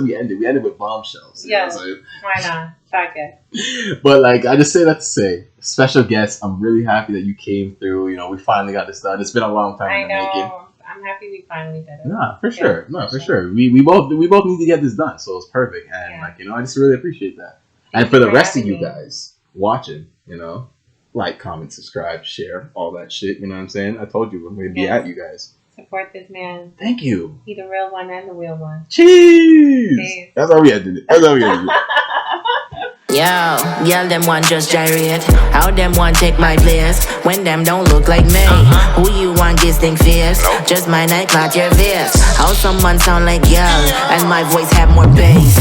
S1: we ended. We ended with bombshells.
S2: Yeah. Why not? Fuck it.
S1: But I just say that to say, special guest. I'm really happy that you came through. We finally got this done. It's been a long time in the making.
S2: I'm happy we finally did it.
S1: Nah, for sure. For sure. We both need to get this done, so it's perfect. And I just really appreciate that. And for the rest of you guys watching, like, comment, subscribe, share, all that shit. You know what I'm saying? I told you we're going to be at you guys.
S2: Support this man.
S1: Thank you.
S2: He the real one and the Wheel1.
S1: Cheese. That's how we ended it.
S3: Yo, y'all them one just gyrate. How them one take my place when them don't look like me? Who you want gets think fierce? Just my night clock your face. How someone sound like y'all and my voice have more bass?